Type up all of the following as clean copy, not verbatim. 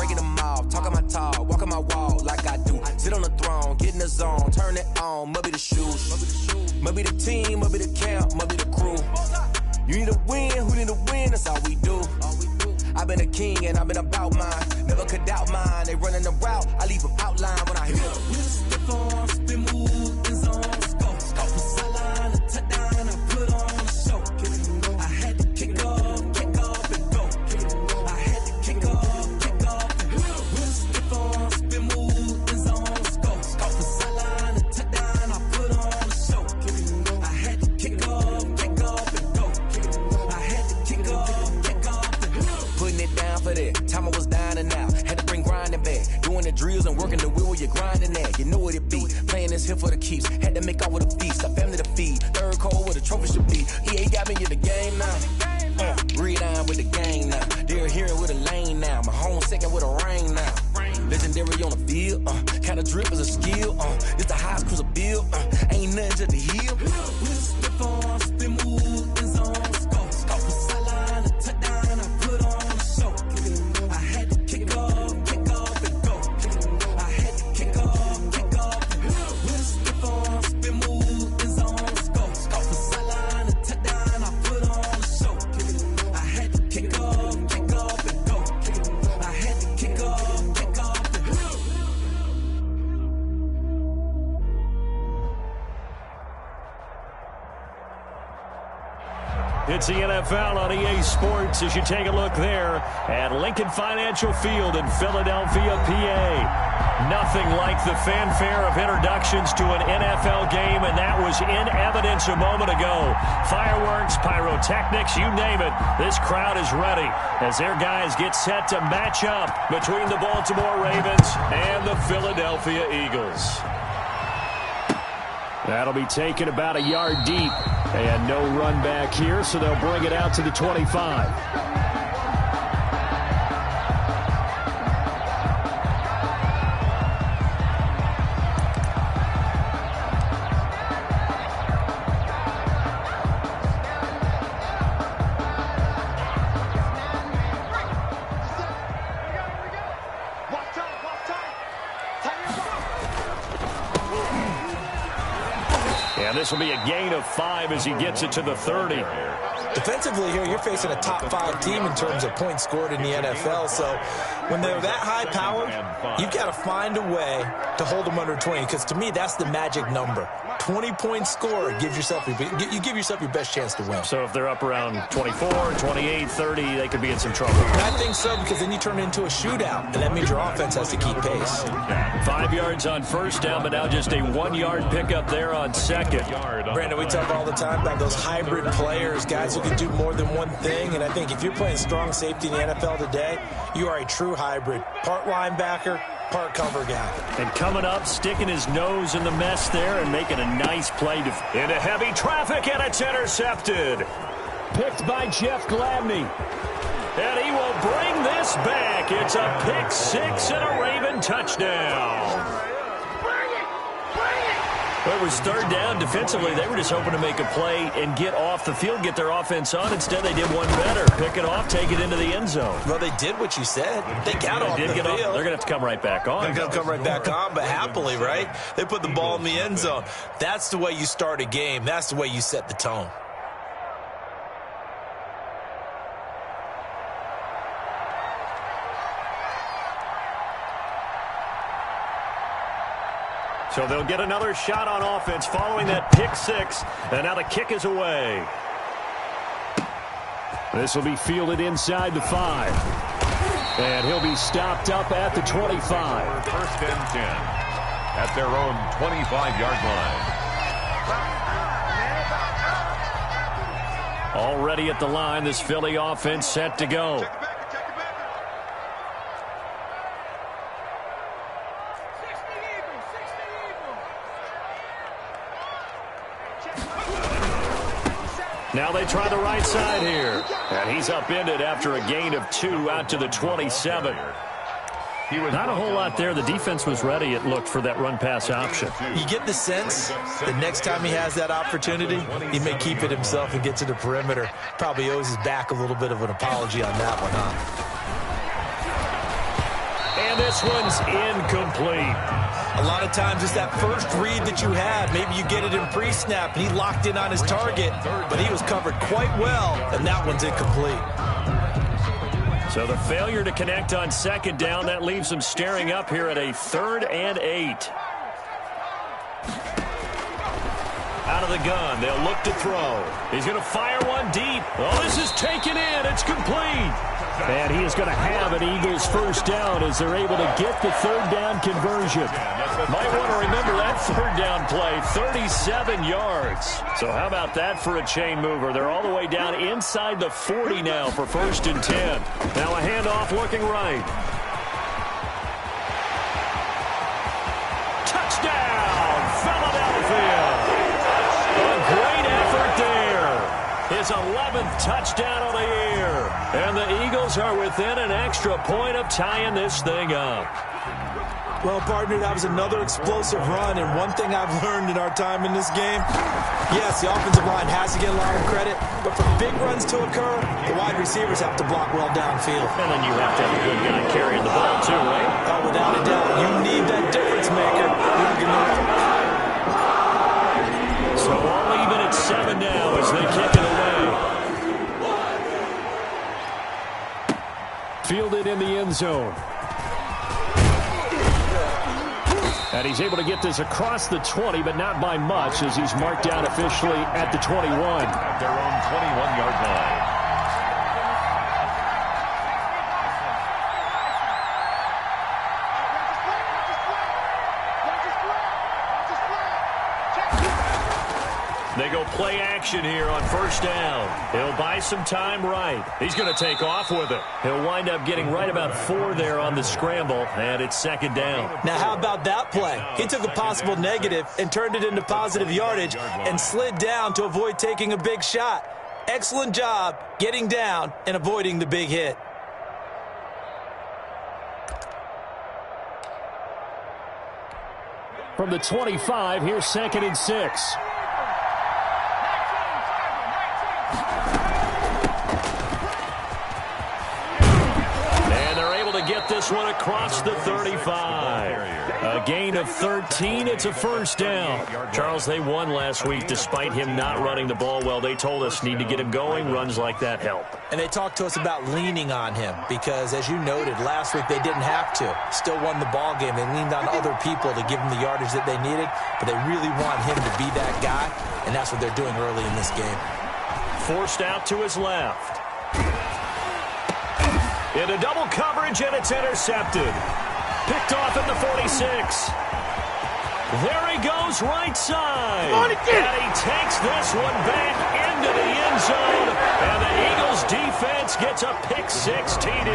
breaking them off, talking my talk, walking my wall like I do. Sit on the throne, get in the zone, turn it on, must be the shoes. Must be the team, must be the camp, must be the crew. You need a win, who need a win, that's all we do. I've been a king and I've been about mine. Never could doubt mine, they running the route, I leave them outline when I hear them. Step on, spin, move, in zone, scope. Scope the sideline, a touchdown, I put on a show. I had to kick off and go. I had to kick off and go. Step on, spin, move, in zone, scope. Scope the sideline, a touchdown, I put on a show. I had to kick off and go. I had to kick off and go. Putting it down for that, time I was down and out. Had to bring grinding back, doing the drills and working the wheel where you're grinding at. You know what it be, playing this here for the keeps. Had to make out with a feast, a family to feed. Third cold where the trophy should be. EA got me in the game now. Read on with the gang now. They're hearing with a lane now. My home second with a rain now. Legendary on the field, kind of drip is a skill. It's the highest cruiser bill, ain't nothing just to heal. Step on, spin, move, in zone, scope. Scope the sideline, a touchdown, I put on a show. I had to kick off and go. I had to kick off and go. Step on, spin, move, in zone, scope. Scope the sideline, a touchdown, I put on a show. I had to kick off and go. I had to kick off and go. It's the NFL on EA Sports as you take a look there at Lincoln Financial Field in Philadelphia, PA. Nothing like the fanfare of introductions to an NFL game, and that was in evidence a moment ago. Fireworks, pyrotechnics, you name it. This crowd is ready as their guys get set to match up between the Baltimore Ravens and the Philadelphia Eagles. That'll be taken about a yard deep. And no run back here, so they'll bring it out to the 25. And this will be a gain of 5 as he gets it to the 30. Defensively here, you're facing a top 5 team in terms of points scored in the NFL. So when they're that high powered, you've got to find a way to hold them under 20. Because to me, that's the magic number. 20 points scored, you give yourself your best chance to win. So if they're up around 24, 28, 30, they could be in some trouble. I think so, because then you turn it into a shootout, and that means your offense has to keep pace. 5 yards on first down, but now just a 1-yard pickup there on second. Brandon, we talk all the time about those hybrid players, guys who can do more than one thing, and I think if you're playing strong safety in the NFL today, you are a true hybrid. Part linebacker, part cover guy. And coming up, sticking his nose in the mess there and making a nice play into heavy traffic, and it's intercepted. Picked by Jeff Gladney. And he will bring this back. It's a pick 6 and a Raven touchdown. Well, it was third down. Defensively, they were just hoping to make a play and get off the field, get their offense on. Instead, they did one better. Pick it off, take it into the end zone. Well, they did what you said. They got off the field. They're going to have to come right back on. They're going to come right back on, but happily, right? They put the ball in the end zone. That's the way you start a game. That's the way you set the tone. So they'll get another shot on offense following that pick 6, and now the kick is away. This will be fielded inside the 5. And he'll be stopped up at the 25. First and 10 at their own 25-yard line. Already at the line, this Philly offense set to go. Now they try the right side here. And he's upended after a gain of 2 out to the 27. Not a whole lot there. The defense was ready, it looked, for that run-pass option. You get the sense that next time he has that opportunity, he may keep it himself and get to the perimeter. Probably owes his back a little bit of an apology on that one, huh? This one's incomplete. A lot of times it's that first read that you have. Maybe you get it in pre-snap, and he locked in on his target, but he was covered quite well, and that one's incomplete. So the failure to connect on second down, that leaves them staring up here at a 3rd and 8. Out of the gun, they'll look to throw. He's going to fire one deep. Oh, this is taken in. It's complete. And he is going to have an Eagles first down as they're able to get the 3rd down conversion. Might want to remember that 3rd down play, 37 yards. So how about that for a chain mover? They're all the way down inside the 40 now for 1st and 10. Now a handoff looking right. Touchdown, Philadelphia. A great effort there. His 11th touchdown of the year. And the Eagles are within an extra point of tying this thing up. Well, partner, that was another explosive run, and one thing I've learned in our time in this game, yes, the offensive line has to get a lot of credit, but for big runs to occur, the wide receivers have to block well downfield. And then you have to have a good guy carrying the ball too, right? Oh, without a doubt. You need that difference maker. So all even at 7 now as they kick it away. Fielded in the end zone. And he's able to get this across the 20, but not by much as he's marked down officially at the 21. At their own 21-yard line. They go play action here on first down. He'll buy some time right. He's going to take off with it. He'll wind up getting right about 4 there on the scramble, and it's 2nd down. Now, how about that play? He took a possible negative and turned it into positive yardage and slid down to avoid taking a big shot. Excellent job getting down and avoiding the big hit. From the 25, here's 2nd and 6. Get this one across the 35. A gain of 13. It's a first down. Charles, they won last week despite him not running the ball well. They told us need to get him going. Runs like that help. And they talked to us about leaning on him because, as you noted, last week they didn't have to. Still won the ball game. They leaned on other people to give them the yardage that they needed, but they really want him to be that guy, and that's what they're doing early in this game. Forced out to his left. Into double coverage, and it's intercepted. Picked off at the 46. There he goes, right side. And he takes this one back into the end zone. And the Eagles defense gets a pick-6 TD.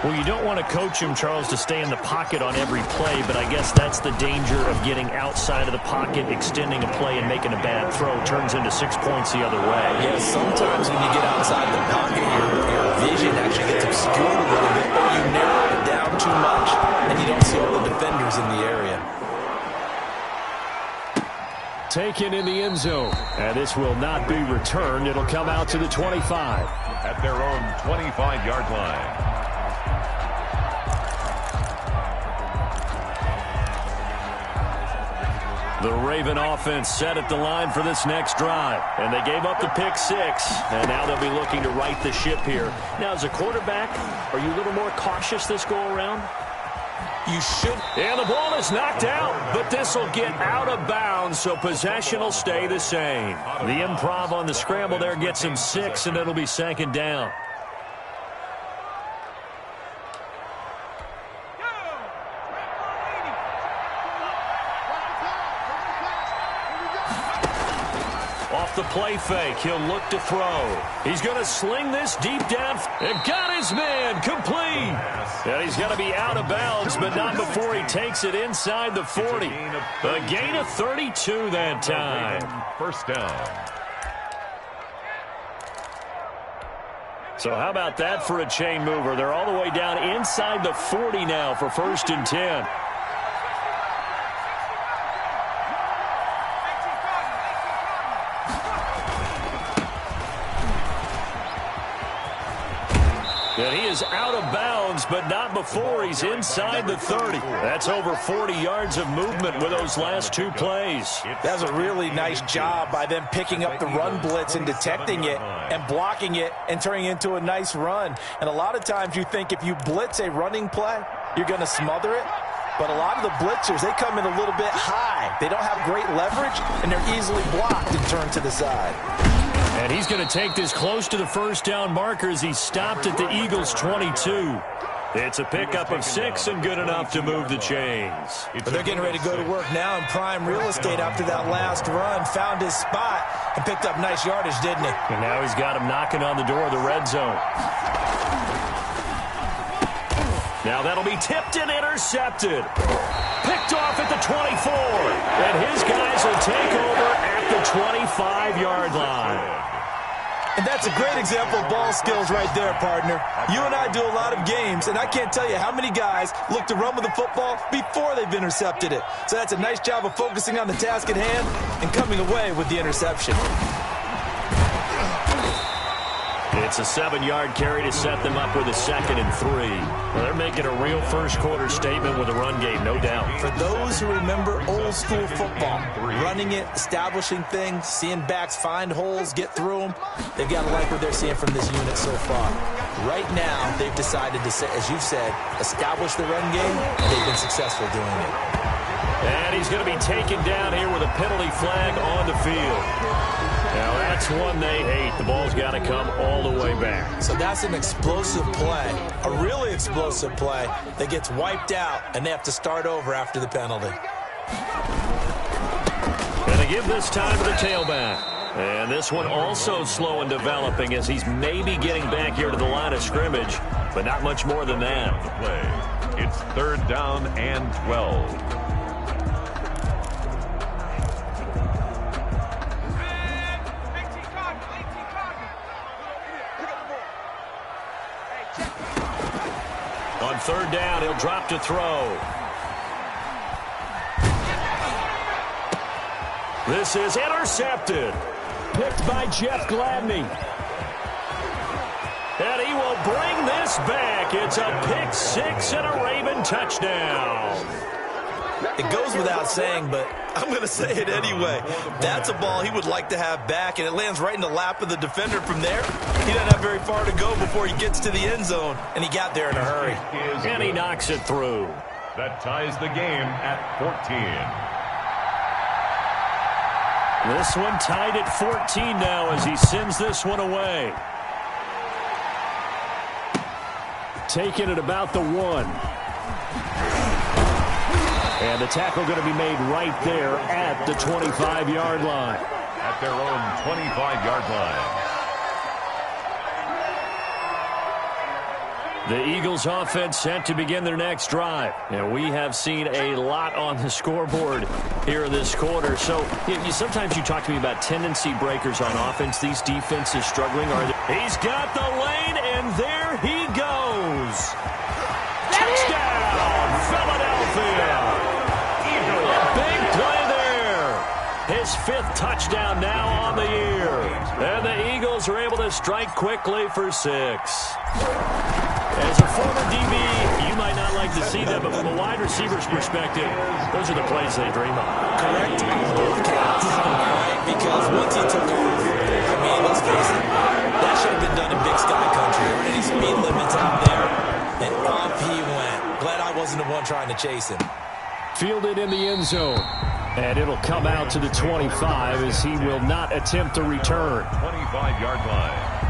Well, you don't want to coach him, Charles, to stay in the pocket on every play, but I guess that's the danger of getting outside of the pocket, extending a play, and making a bad throw. Turns into 6 points the other way. Yeah, sometimes when you get outside the pocket, your vision actually gets obscured a little bit, or you narrow it down too much, and you don't see all the defenders in the area. Taken in the end zone, and this will not be returned. It'll come out to the 25. At their own 25-yard line. The Raven offense set at the line for this next drive. And they gave up the pick-6. And now they'll be looking to right the ship here. Now, as a quarterback, are you a little more cautious this go-around? You should. And the ball is knocked out. But this will get out of bounds, so possession will stay the same. The improv on the scramble there gets him 6, and it'll be 2nd down. Off the play fake, he'll look to throw. He's going to sling this deep down. And got his man complete. And he's going to be out of bounds, but not before he takes it inside the 40. A gain of 32 that time. First down. So how about that for a chain mover? They're all the way down inside the 40 now for 1st and 10. And he is out of bounds, but not before he's inside the 30. That's over 40 yards of movement with those last two plays. That was a really nice job by them picking up the run blitz and detecting it and blocking it and turning it into a nice run. And a lot of times you think if you blitz a running play, you're going to smother it. But a lot of the blitzers, they come in a little bit high. They don't have great leverage, and they're easily blocked and turned to the side. And he's going to take this close to the first down marker as he stopped at the Eagles' 22. It's a pickup of 6 and good enough to move the chains. But they're getting ready to go to work now in prime real estate after that last run. Found his spot and picked up nice yardage, didn't he? And now he's got him knocking on the door of the red zone. Now that'll be tipped and intercepted. Picked off at the 24. And his guys will take over at the 25-yard line. And that's a great example of ball skills right there, partner. You and I do a lot of games, and I can't tell you how many guys look to run with the football before they've intercepted it. So that's a nice job of focusing on the task at hand and coming away with the interception. It's a 7-yard carry to set them up with a 2nd and 3. Well, they're making a real first-quarter statement with a run game, no doubt. For those who remember old-school football, running it, establishing things, seeing backs find holes, get through them, they've got to like what they're seeing from this unit so far. Right now, they've decided to, as you said, establish the run game, and they've been successful doing it. And he's going to be taken down here with a penalty flag on the field. Now, that's one they hate. The ball's got to come all the way back. So that's an explosive play, a really explosive play that gets wiped out, and they have to start over after the penalty. And they give this time to the tailback. And this one also slow in developing as he's maybe getting back here to the line of scrimmage, but not much more than that. The play. It's 3rd down and 12. On 3rd down, he'll drop to throw. This is intercepted. Picked by Jeff Gladney. And he will bring this back. It's a pick 6 and a Raven touchdown. It goes without saying, but I'm going to say it anyway. That's a ball he would like to have back, and it lands right in the lap of the defender from there. He doesn't have very far to go before he gets to the end zone, and he got there in a hurry. And he knocks it through. That ties the game at 14. This one tied at 14 now as he sends this one away. Taking it about the 1. And the tackle going to be made right there at the 25-yard line. At their own 25-yard line. The Eagles offense set to begin their next drive. And we have seen a lot on the scoreboard here in this quarter. So sometimes you talk to me about tendency breakers on offense. These defenses struggling. He's got the lane, and there he goes. Touchdown, Philadelphia. Big play there. His 5th touchdown now on the year. And the Eagles are able to strike quickly for 6. As a former DB, you might not like to see them, but from a wide receiver's perspective, those are the plays they dream of. Correct on both counts, right? Because once he took off, I mean, let's face it, that should have been done in Big Sky Country. There weren't any speed limits out there, and off he went. Glad I wasn't the one trying to chase him. Fielded in the end zone. And it'll come out to the 25 as he will not attempt a return. 25-yard line.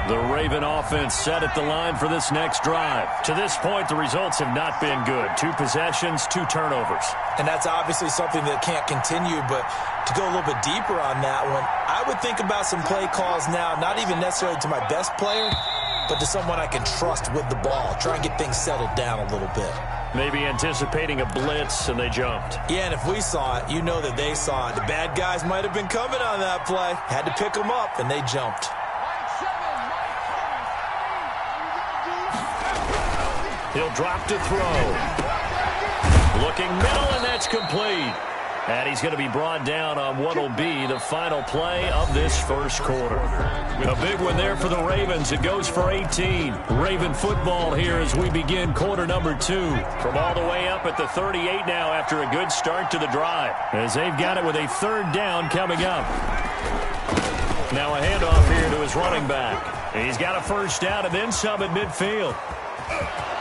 The Raven offense set at the line for this next drive. To this point, the results have not been good. 2 possessions, 2 turnovers. And that's obviously something that can't continue, but to go a little bit deeper on that one, I would think about some play calls now, not even necessarily to my best player, but to someone I can trust with the ball. Try and get things settled down a little bit. Maybe anticipating a blitz, and they jumped. Yeah, and if we saw it, you know that they saw it. The bad guys might have been coming on that play. Had to pick them up, and they jumped. He'll drop to throw. Looking middle, and that's complete. And he's going to be brought down on what will be the final play of this first quarter. A big one there for the Ravens. It goes for 18. Raven football here as we begin quarter number 2. From all the way up at the 38 now after a good start to the drive. As they've got it with a third down coming up. Now a handoff here to his running back. He's got a first down and then some at midfield.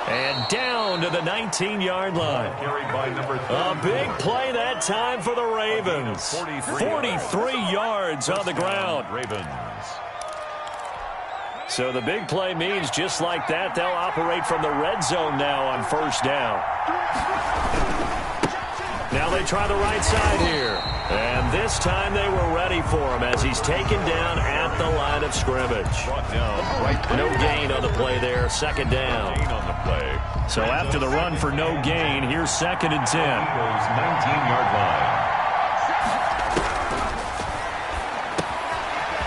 And down to the 19-yard line. A big play that time for the Ravens. 43 yards on the ground. So the big play means just like that, they'll operate from the red zone now on first down. Now they try the right side here. And this time they were ready for him as he's taken down at the line of scrimmage. No gain on the play there, second down. So after the run for no gain, here's 2nd and 10. 19-yard line.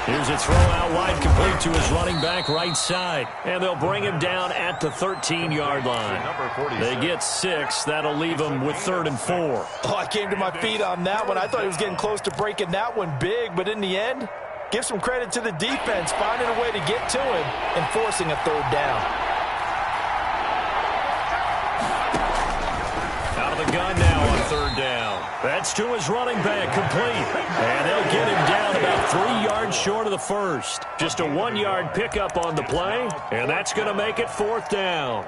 Here's a throw out wide, complete to his running back right side. And they'll bring him down at the 13-yard line. They get 6. That'll leave them with 3rd and 4. Oh, I came to my feet on that one. I thought he was getting close to breaking that one big, but in the end, give some credit to the defense, finding a way to get to him and forcing a 3rd down. The gun now on 3rd down. That's to his running back, complete. And they'll get him down about 3 yards short of the first. Just a 1-yard pickup on the play, and that's going to make it 4th down.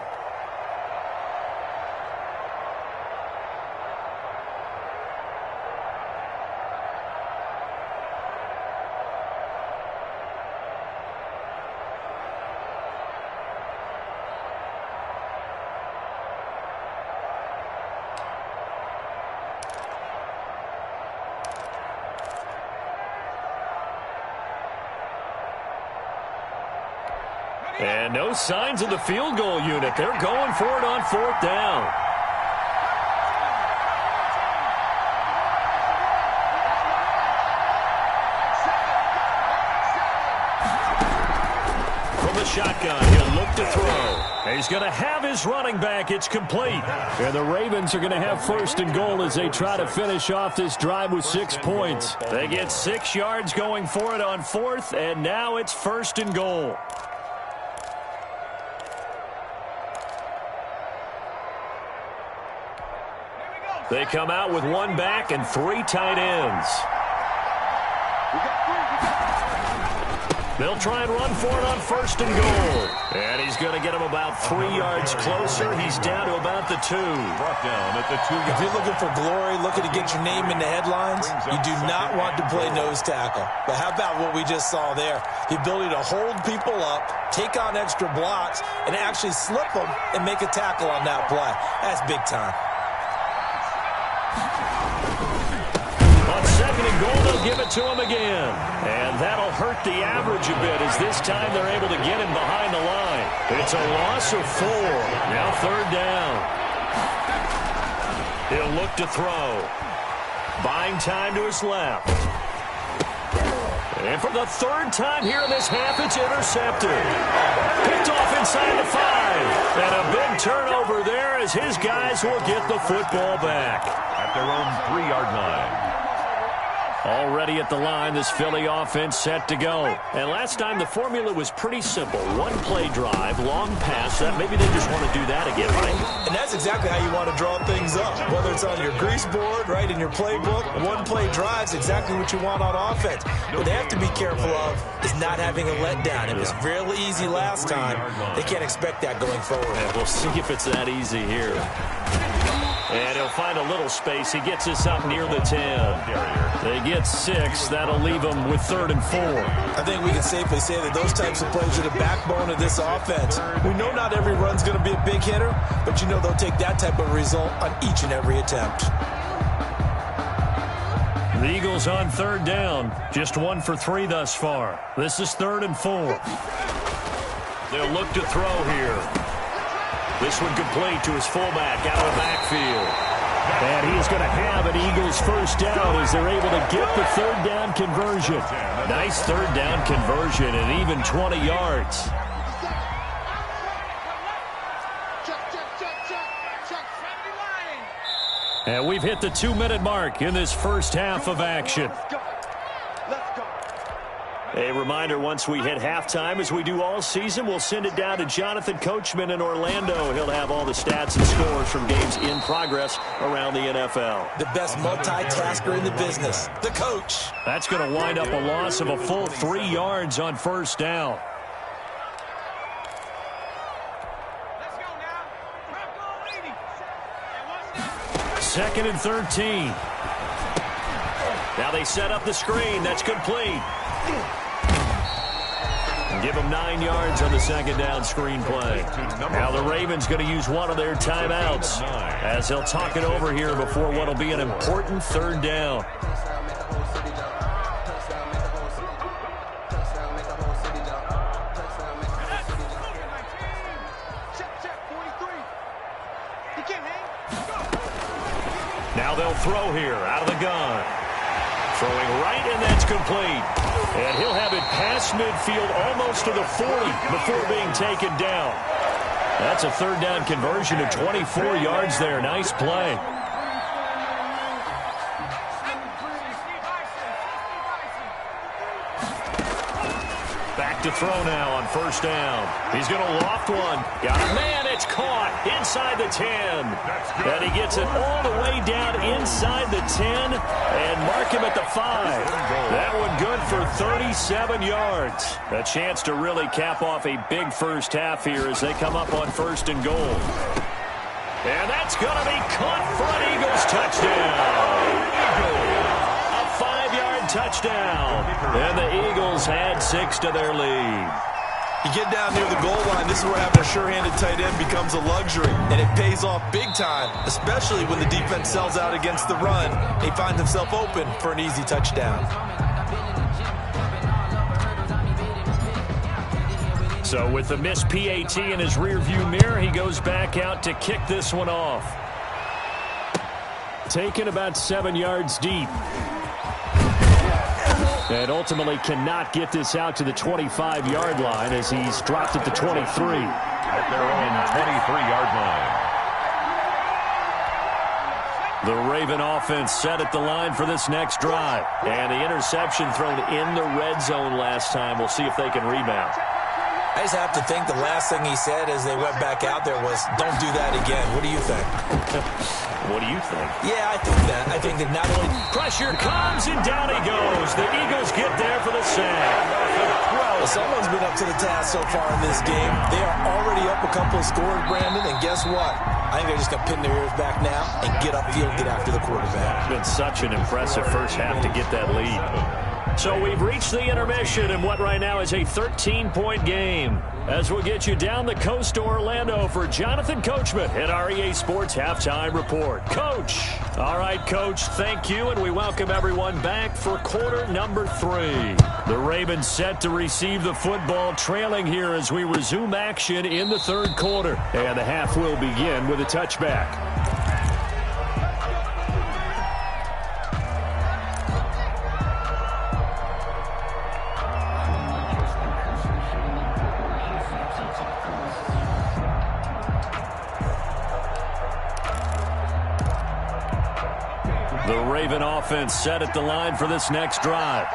And no signs of the field goal unit. They're going for it on 4th down. From the shotgun, he'll look to throw. He's going to have his running back. It's complete. And the Ravens are going to have 1st and goal as they try to finish off this drive with 6 points. They get 6 yards going for it on 4th, and now it's 1st and goal. They come out with 1 back and 3 tight ends. They'll try and run for it on 1st and goal. And he's going to get him about 3 yards closer. He's down to about the 2. Brought down at the 2 yard. If you're looking for glory, looking to get your name in the headlines, you do not want to play nose tackle. But how about what we just saw there? The ability to hold people up, take on extra blocks, and actually slip them and make a tackle on that play. That's big time. On 2nd and goal, they'll give it to him again. And that'll hurt the average a bit as this time they're able to get him behind the line. It's a loss of 4. Now 3rd down. He'll look to throw. Buying time to his left. And for the 3rd time here in this half, it's intercepted. Picked off inside the 5. And a big turnover there as his guys will get the football back. At their own 3-yard line. Already at the line, this Philly offense set to go. And last time, the formula was pretty simple. 1-play drive, long pass. Maybe they just want to do that again, right? And that's exactly how you want to draw things up. Whether it's on your grease board, right, in your playbook, 1-play drive's exactly what you want on offense. What they have to be careful of is not having a letdown. It was really easy last time. They can't expect that going forward. Yeah, we'll see if it's that easy here. And he'll find a little space. He gets this up near the 10. They get 6. That'll leave him with 3rd and 4. I think we can safely say that those types of plays are the backbone of this offense. We know not every run's going to be a big hitter, but you know they'll take that type of result on each and every attempt. The Eagles on 3rd down. Just 1 for 3 thus far. This is 3rd and 4. They'll look to throw here. This one complete to his fullback out of the backfield. And he's going to have an Eagles 1st down as they're able to get the 3rd down conversion. Nice 3rd down conversion and even 20 yards. And we've hit the 2-minute mark in this first half of action. A reminder, once we hit halftime, as we do all season, we'll send it down to Jonathan Coachman in Orlando. He'll have all the stats and scores from games in progress around the NFL. The best multitasker in the business, the coach. That's going to wind up a loss of a full 3 yards on first down. Second and 13. Now they set up the screen. That's complete. Give them 9 yards on the second down screen play. Now the Ravens going to use one of their timeouts as they'll talk it over here before what will be an important third down. Now they'll throw here out of the gun. Throwing right, and that's complete. And he'll have it past midfield almost to the 40 before being taken down. That's a third down conversion of 24 yards there. Nice play. Back to throw now on first down. He's going to loft one. Got a man. It's caught inside the 10. And he gets it all the way down inside the 10 and mark him at the 5. That one good for 37 yards. A chance to really cap off a big first half here as they come up on first and goal. And that's going to be caught for an Eagles touchdown. A 5-yard touchdown. And the Eagles add 6 to their lead. You get down near the goal line, this is where having a sure-handed tight end becomes a luxury, and it pays off big time, especially when the defense sells out against the run. He finds himself open for an easy touchdown. So with the missed PAT in his rearview mirror, he goes back out to kick this one off. Taken about 7 yards deep. And ultimately cannot get this out to the 25-yard line as he's dropped at the 23. At their own 23-yard line. The Raven offense set at the line for this next drive. And the interception thrown in the red zone last time. We'll see if they can rebound. I just have to think the last thing he said as they went back out there was, don't do that again. What do you think? What do you think? Yeah, I think that. I think that not only... Pressure comes and down he goes. The Eagles get there for the sack. Well, someone's been up to the task so far in this game. They are already up a couple of scores, Brandon, and guess what? I think they're just going to pin their ears back now and get upfield, get after the quarterback. It's been such an impressive first half to get that lead. So we've reached the intermission in what right now is a 13-point game. As we'll get you down the coast to Orlando for Jonathan Coachman at our EA Sports Halftime Report. Coach. All right, Coach, thank you, and we welcome everyone back for quarter number 3. The Ravens set to receive the football, trailing here as we resume action in the third quarter. And the half will begin with a touchback. The Raven offense set at the line for this next drive.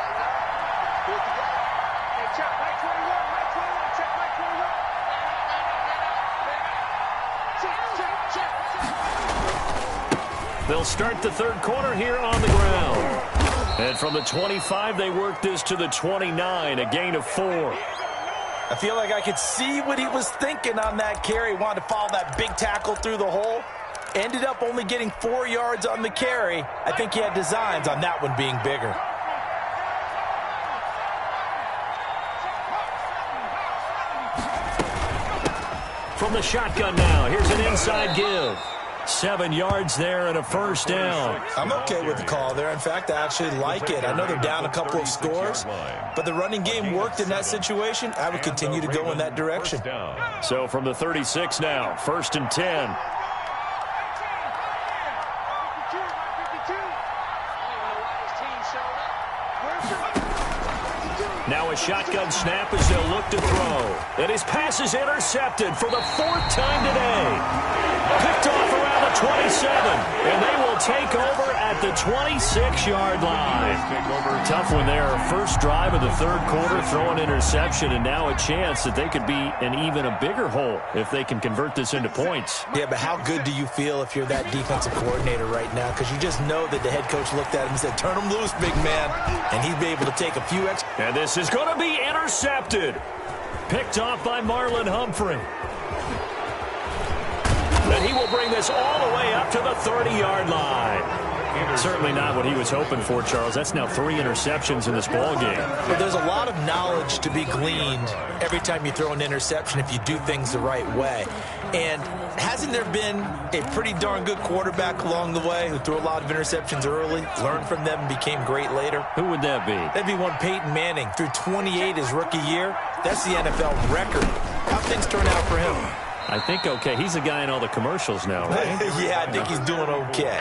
They'll start the third quarter here on the ground. And from the 25, they work this to the 29, a gain of 4. I feel like I could see what he was thinking on that carry. Wanted to follow that big tackle through the hole. Ended up only getting 4 yards on the carry. I think he had designs on that one being bigger. From the shotgun now, here's an inside give. 7 yards there and a first down. I'm okay with the call there. In fact, I actually like it. I know they're down a couple of scores, but the running game worked in that situation. I would continue to go in that direction. So from the 36 now, first and 10. Now a shotgun snap as they'll look to throw. And his pass is intercepted for the 4th time today. Picked off around the 27. And they will take over at the 26-yard line. Tough one there. First drive of the third quarter, throw an interception, and now a chance that they could be in even a bigger hole if they can convert this into points. Yeah, but how good do you feel if you're that defensive coordinator right now? Because you just know that the head coach looked at him and said, turn him loose, big man. And he'd be able to take a few extra. And this is going to be intercepted. Picked off by Marlon Humphrey. And he will bring this all the way up to the 30-yard line. Certainly not what he was hoping for, Charles. That's now 3 interceptions in this ball game. But there's a lot of knowledge to be gleaned every time you throw an interception if you do things the right way. And hasn't there been a pretty darn good quarterback along the way who threw a lot of interceptions early, learned from them, and became great later? Who would that be? That'd be one Peyton Manning. Threw 28 his rookie year. That's the NFL record. How'd things turn out for him? I think okay. He's the guy in all the commercials now, right? Yeah, I think he's doing okay.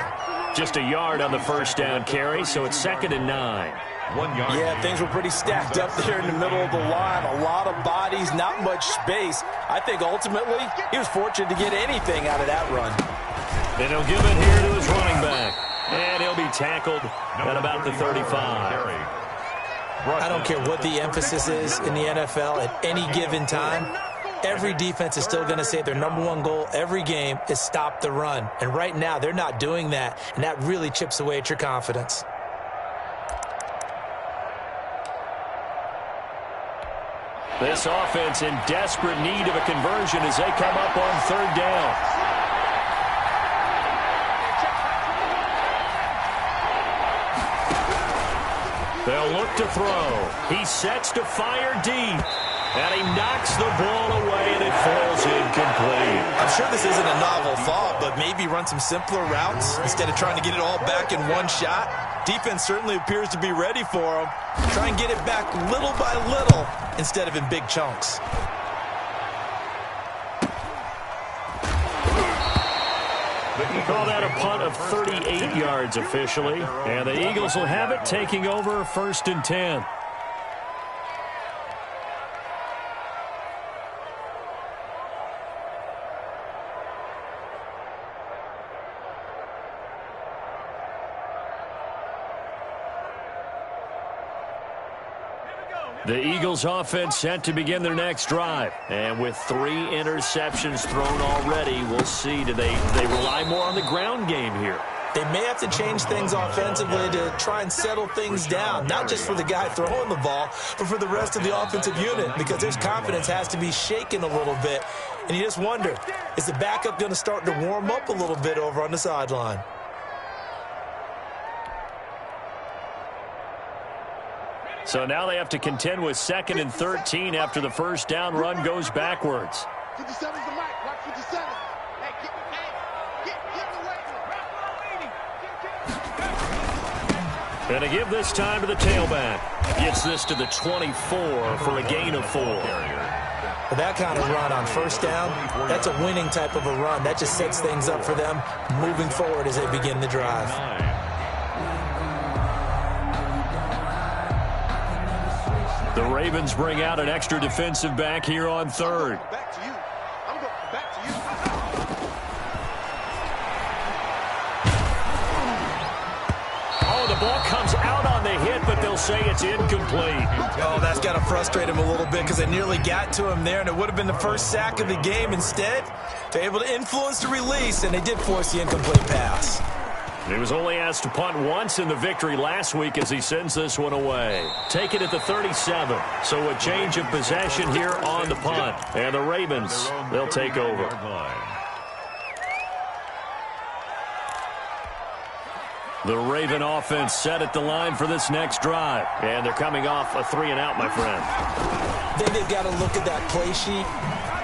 Just a yard on the first down carry, so it's 2nd and 9. 1 yard. Yeah, things were pretty stacked up there in the middle of the line. A lot of bodies, not much space. I think ultimately he was fortunate to get anything out of that run. Then he'll give it here to his running back. And he'll be tackled at about the 35. I don't care what the emphasis is in the NFL at any given time. Every defense is still going to say their #1 goal every game is stop the run. And right now, they're not doing that, and that really chips away at your confidence. This offense in desperate need of a conversion as they come up on 3rd down. They'll look to throw. He sets to fire deep. And he knocks the ball away, and it falls incomplete. I'm sure this isn't a novel thought, but maybe run some simpler routes instead of trying to get it all back in one shot. Defense certainly appears to be ready for him. Try and get it back little by little instead of in big chunks. Call that a punt of 38 yards officially. And the Eagles will have it, taking over 1st and 10. The Eagles offense set to begin their next drive. And with 3 interceptions thrown already, we'll see. Do they rely more on the ground game here? They may have to change things offensively to try and settle things down, not just for the guy throwing the ball, but for the rest of the offensive unit, because their confidence has to be shaken a little bit. And you just wonder, is the backup going to start to warm up a little bit over on the sideline? So now they have to contend with 2nd and 13 after the first down run goes backwards. 57's the mic. Watch 57. And to give this time to the tailback. Gets this to the 24 for a gain of 4. With that kind of run on first down, that's a winning type of a run. That just sets things up for them moving forward as they begin the drive. The Ravens bring out an extra defensive back here on 3rd. Back to you. I'm going back to you. Oh, the ball comes out on the hit, but they'll say it's incomplete. Oh, that's got to frustrate him a little bit because they nearly got to him there, and it would have been the first sack of the game. Instead, they're able to influence the release, and they did force the incomplete pass. He was only asked to punt once in the victory last week as he sends this one away. Take it at the 37. So a change of possession here on the punt. And the Ravens, they'll take over. The Raven offense set at the line for this next drive. And they're coming off a 3-and-out, my friend. Then they've got to look at that play sheet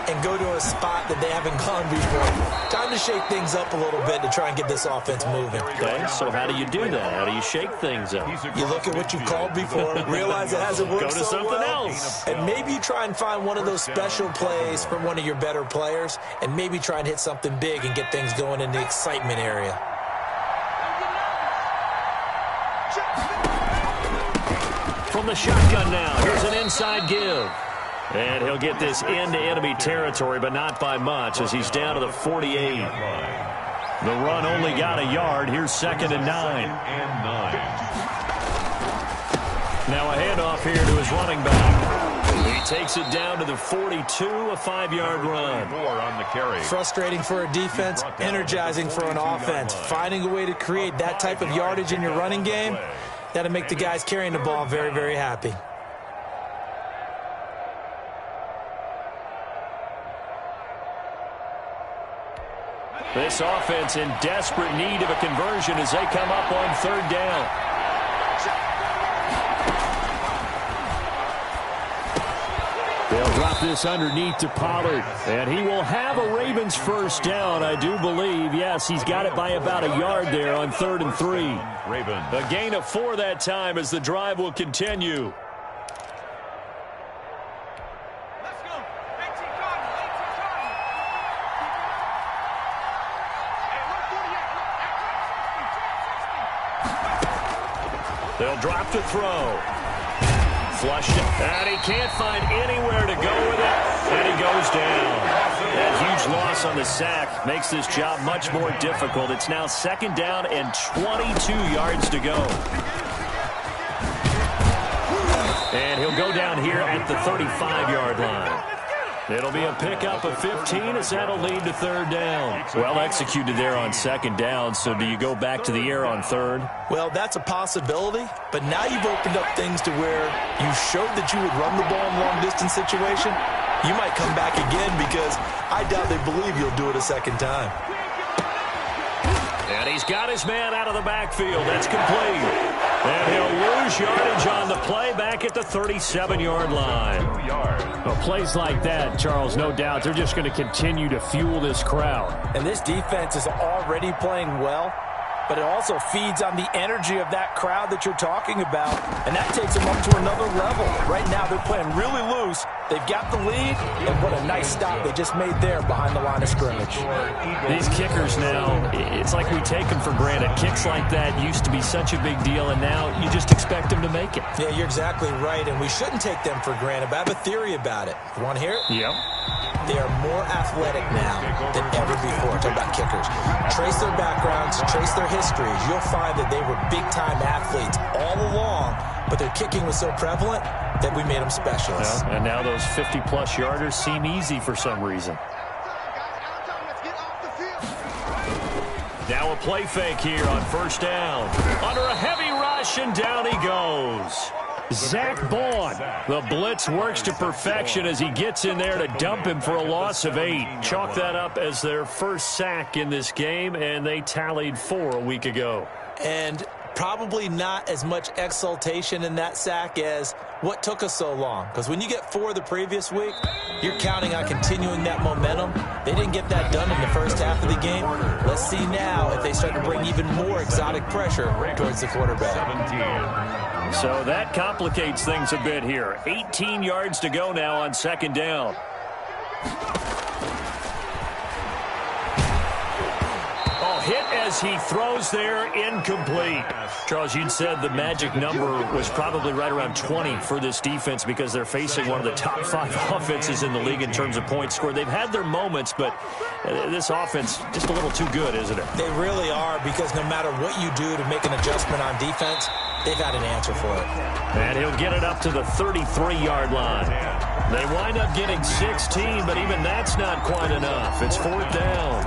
and go to a spot that they haven't gone before. Time to shake things up a little bit to try and get this offense moving. Okay, so how do you do that? How do you shake things up? You look at what you've called before, realize it hasn't worked Go to so something well, else. and maybe you try and find one of those special plays from one of your better players, and maybe try and hit something big and get things going in the excitement area. From the shotgun now, here's an inside give. And he'll get this into enemy territory, but not by much as he's down to the 48. The run only got a yard. Here's 2nd and 9. Now a handoff here to his running back. He takes it down to the 42, a 5-yard run. On the carry. Frustrating for a defense, energizing for an offense. Finding a way to create that type of yardage in your running game, that'll make the guys carrying the ball very, very happy. This offense in desperate need of a conversion as they come up on 3rd down. They'll drop this underneath to Pollard, and he will have a Ravens 1st down, I do believe. Yes, he's got it by about a yard there on 3rd and 3. Ravens. A gain of 4 that time as the drive will continue. They'll drop to throw. Flushed it, and he can't find anywhere to go with it, and he goes down. That huge loss on the sack makes this job much more difficult. It's now 2nd down and 22 yards to go. And he'll go down here at the 35-yard line. It'll be a pickup of 15 as that'll lead to 3rd down. Well executed there on 2nd down, so do you go back to the air on 3rd? Well, that's a possibility, but now you've opened up things to where you showed that you would run the ball in long-distance situation. You might come back again because I doubt they believe you'll do it a 2nd time. And he's got his man out of the backfield. That's complete. And he'll lose yardage on the play back at the 37-yard line. Well, plays like that, Charles, no doubt, they're just going to continue to fuel this crowd. And this defense is already playing well, but it also feeds on the energy of that crowd that you're talking about, and that takes them up to another level. Right now, they're playing really loose. They've got the lead, and what a nice stop they just made there behind the line of scrimmage. These kickers now, it's like we take them for granted. Kicks like that used to be such a big deal, and now you just expect them to make it. Yeah, you're exactly right, and we shouldn't take them for granted, but I have a theory about it. You want to hear it? Yep. They are more athletic now than ever before. Talk about kickers. Trace their backgrounds, trace their histories. You'll find that they were big-time athletes all along, but their kicking was so prevalent that we made them specialists. Yeah, and now those 50-plus yarders seem easy for some reason. Now a play fake here on 1st down. Under a heavy rush, and down he goes. Zach Baun. The blitz works to perfection as he gets in there to dump him for a loss of 8. Chalk that up as their 1st sack in this game, and they tallied 4 a week ago. And probably not as much exultation in that sack as what took us so long. Because when you get 4 the previous week, you're counting on continuing that momentum. They didn't get that done in the first half of the game. Let's see now if they start to bring even more exotic pressure towards the quarterback. 17. So that complicates things a bit here. 18 yards to go now on 2nd down. Hit as he throws there, incomplete. Charles, you'd said the magic number was probably right around 20 for this defense because they're facing one of the top 5 offenses in the league in terms of points scored. They've had their moments, but this offense just a little too good, isn't it? They really are, because no matter what you do to make an adjustment on defense, they've got an answer for it. And he'll get it up to the 33-yard line. They wind up getting 16, but even that's not quite enough. It's 4th down.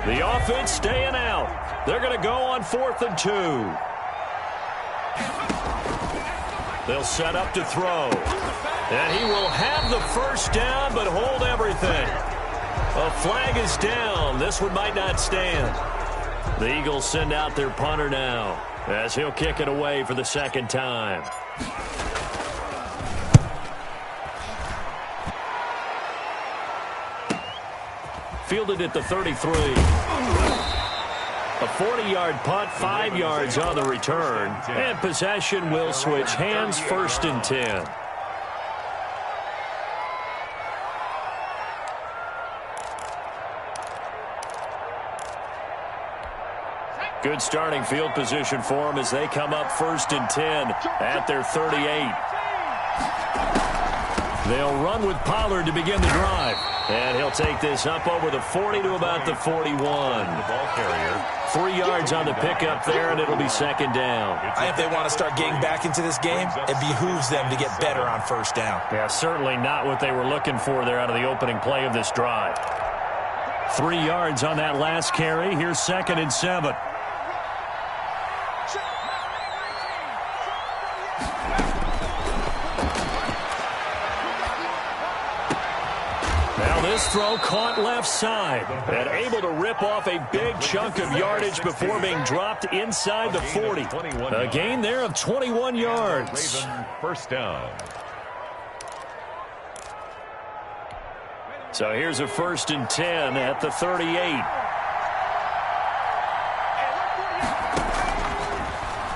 The offense staying out. They're going to go on 4th and 2. They'll set up to throw. And he will have the 1st down, but hold everything. A flag is down. This one might not stand. The Eagles send out their punter now as he'll kick it away for the 2nd time. Fielded at the 33. A 40-yard punt, 5 yards on the return. And possession will switch hands, 1st and 10. Good starting field position for them as they come up 1st and 10 at their 38. They'll run with Pollard to begin the drive. And he'll take this up over the 40 to about the 41. The ball carrier. 3 yards on the pickup there, and it'll be second down. If they want to start getting back into this game, it behooves them to get better on first down. Yeah, certainly not what they were looking for there out of the opening play of this drive. 3 yards on that last carry. Here's 2nd and 7. Now this throw caught left side and able to rip off a big chunk of yardage before being dropped inside the 40. A gain there of 21 yards. First down. So here's a 1st and 10 at the 38.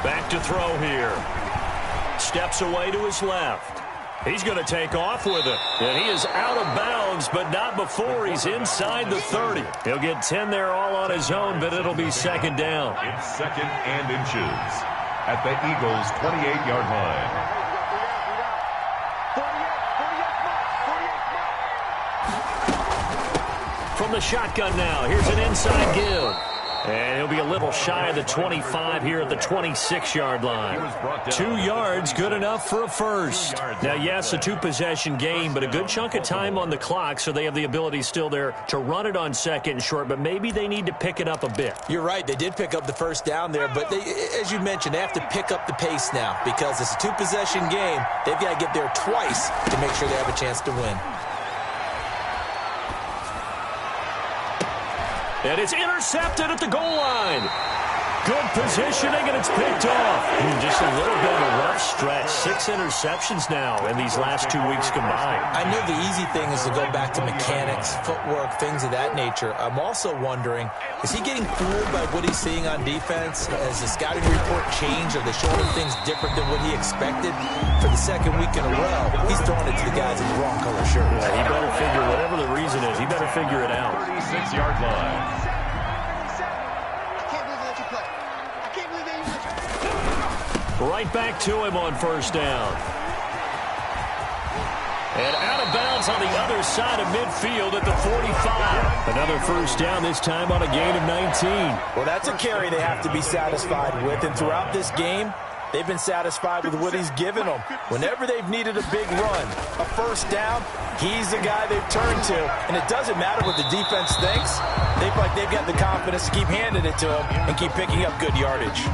Back to throw here. Steps away to his left. He's going to take off with it. And he is out of bounds, but not before he's inside the 30. He'll get 10 there all on his own, but it'll be second down. It's 2nd and inches at the Eagles' 28-yard line. From the shotgun now, here's an inside give. And he'll be a little shy of the 25 here at the 26-yard line. 2 yards, good enough for a first. Now, yes, a 2-possession game, but a good chunk of time on the clock, so they have the ability still there to run it on 2nd and short, but maybe they need to pick it up a bit. You're right. They did pick up the first down there, but as you mentioned, they have to pick up the pace now because it's a 2-possession game. They've got to get there twice to make sure they have a chance to win. And it's intercepted at the goal line. Good positioning, and it's picked off. Just a little bit of a rough stretch. 6 interceptions now in these last 2 weeks combined. I know the easy thing is to go back to mechanics, footwork, things of that nature. I'm also wondering, is he getting fooled by what he's seeing on defense? Has the scouting report changed? Are they showing him things different than what he expected? For the 2nd week in a row, he's throwing it to the guys in the wrong color shirts. Yeah, he better figure, whatever the reason is, he better figure it out. 36-yard line. Right back to him on first down. And out of bounds on the other side of midfield at the 45. Another first down, this time on a gain of 19. Well, that's a carry they have to be satisfied with. And throughout this game, they've been satisfied with what he's given them. Whenever they've needed a big run, a first down, he's the guy they've turned to. And it doesn't matter what the defense thinks. They feel like they've got the confidence to keep handing it to him and keep picking up good yardage.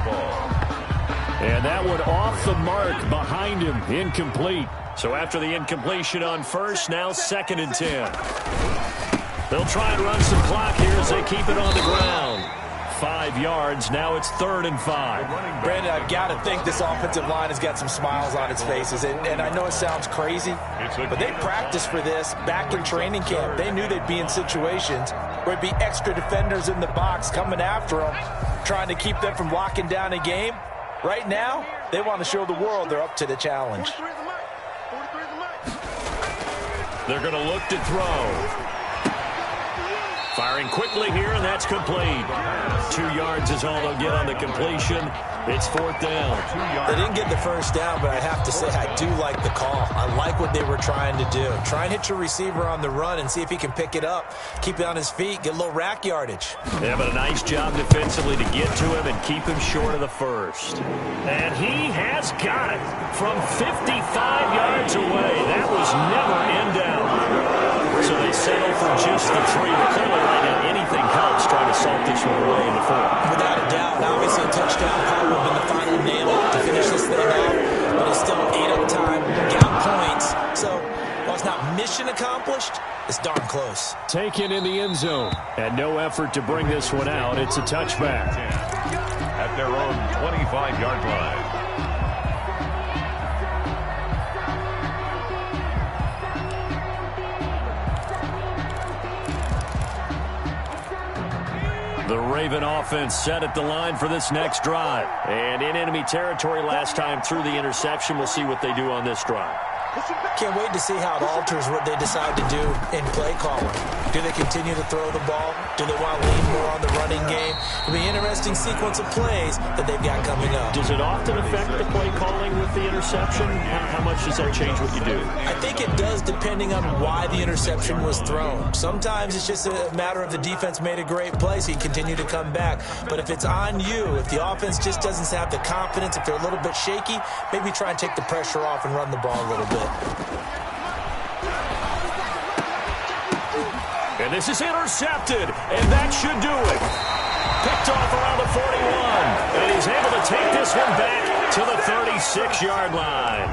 And that one off the mark behind him, incomplete. So after the incompletion on first, now 2nd and 10. They'll try and run some clock here as they keep it on the ground. 5 yards, now it's 3rd and 5. Brandon, I've got to think this offensive line has got some smiles on its faces. And I know it sounds crazy, but they practiced for this back in training camp. They knew they'd be in situations where it'd be extra defenders in the box coming after them, trying to keep them from locking down a game. Right now, they want to show the world they're up to the challenge. They're going to look to throw. Firing quickly here, and that's complete. 2 yards is all they'll get on the completion. It's 4th down. They didn't get the first down, but I have to say I do like the call. I like what they were trying to do. Try and hit your receiver on the run and see if he can pick it up. Keep it on his feet, get a little rack yardage. Yeah, but a nice job defensively to get to him and keep him short of the first. And he has got it from 55 yards away. That was never in doubt. So they settle for just the 3. But clearly right now, anything helps trying to salt this one away in the 4th. Without a doubt. Now, obviously, a touchdown probably would have been the final nail to finish this thing out. But it's still ate up time, got points. So, while it's not mission accomplished, it's darn close. Taken in the end zone. And no effort to bring this one out. It's a touchback. At their own 25-yard line. The Raven offense set at the line for this next drive. And in enemy territory last time through the interception. We'll see what they do on this drive. Can't wait to see how it alters what they decide to do in play calling. Do they continue to throw the ball? Do they want to lean more on the running game? It'll be an interesting sequence of plays that they've got coming up. Does it often affect the play calling with the interception? How much does that change what you do? I think it does depending on why the interception was thrown. Sometimes it's just a matter of the defense made a great play, so you continue to come back. But if it's on you, if the offense just doesn't have the confidence, if they're a little bit shaky, maybe try and take the pressure off and run the ball a little bit. And this is intercepted, and that should do it. Picked off around the 41, and he's able to take this one back to the 36-yard line.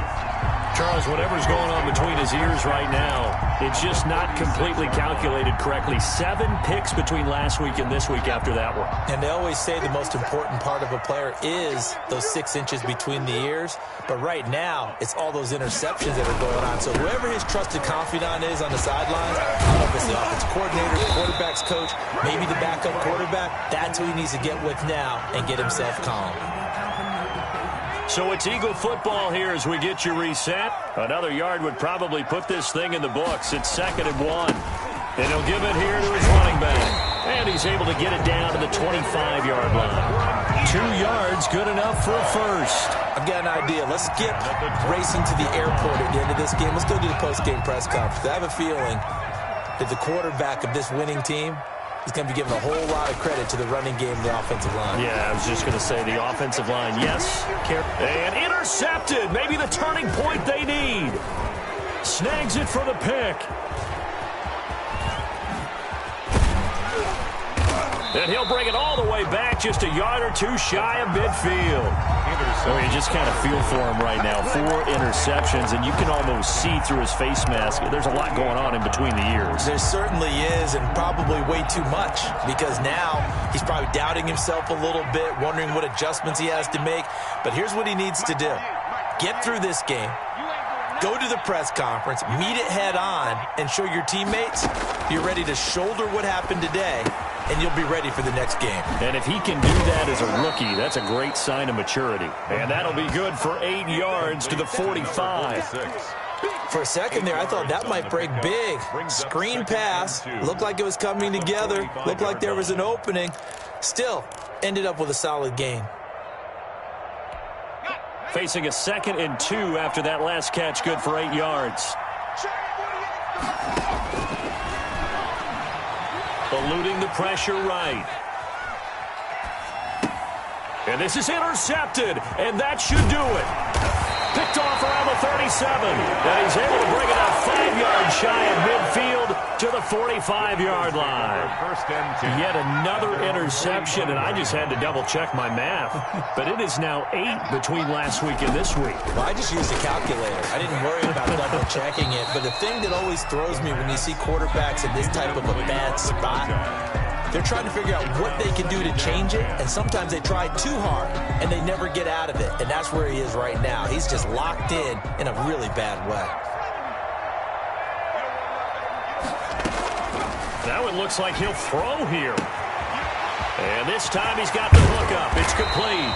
Charles, whatever's going on between his ears right now, it's just not completely calculated correctly. 7 picks between last week and this week after that one. And they always say the most important part of a player is those 6 inches between the ears. But right now, it's all those interceptions that are going on. So whoever his trusted confidant is on the sidelines, I don't know if it's the offensive coordinator, the quarterback's coach, maybe the backup quarterback, that's who he needs to get with now and get himself calm. So it's Eagle football here as we get you reset. Another yard would probably put this thing in the books. It's 2nd and 1. And he'll give it here to his running back. And he's able to get it down to the 25-yard line. 2 yards, good enough for a first. I've got an idea. Let's skip racing to the airport at the end of this game. Let's go to the post-game press conference. I have a feeling that the quarterback of this winning team is going to be given a whole lot of credit to the running game and the offensive line. Yeah, I was just going to say the offensive line, yes. And intercepted. Maybe the turning point they need. Snags it for the pick. And he'll bring it all the way back just a yard or 2 shy of midfield. So you just kind of feel for him right now. 4 interceptions, and you can almost see through his face mask. There's a lot going on in between the ears. There certainly is, and probably way too much, because now he's probably doubting himself a little bit, wondering what adjustments he has to make. But here's what he needs to do. Get through this game. Go to the press conference, meet it head on, and show your teammates you're ready to shoulder what happened today, and you'll be ready for the next game. And if he can do that as a rookie, that's a great sign of maturity. And that'll be good for 8 yards to the 45. For a second there, I thought that might break big. Screen pass. Looked like it was coming together. Looked like there was an opening. Still, ended up with a solid gain. Facing a 2nd and 2 after that last catch, good for 8 yards. Eluding the pressure right. And this is intercepted, and that should do it. Picked off around the 37, and he's able to bring it up 5 yards shy of midfield to the 45-yard line. Yet another interception, and I just had to double-check my math. But it is now 8 between last week and this week. Well, I just used a calculator. I didn't worry about double-checking it. But the thing that always throws me when you see quarterbacks in this type of a bad spot, they're trying to figure out what they can do to change it, and sometimes they try too hard, and they never get out of it. And that's where he is right now. He's just locked in a really bad way. Now it looks like he'll throw here. And this time he's got the hook up. It's complete.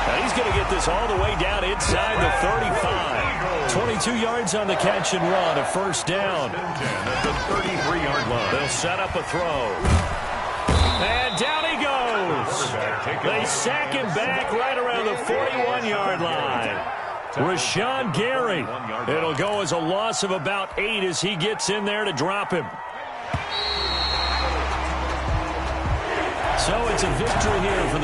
Now he's going to get this all the way down inside the 35. 22 yards on the catch and run, a first down. At the 33-yard line. They'll set up a throw. And down he goes. They sack him back right around the 41-yard line. Rashawn Gary. It'll go as a loss of about 8 as he gets in there to drop him. So it's a victory here for the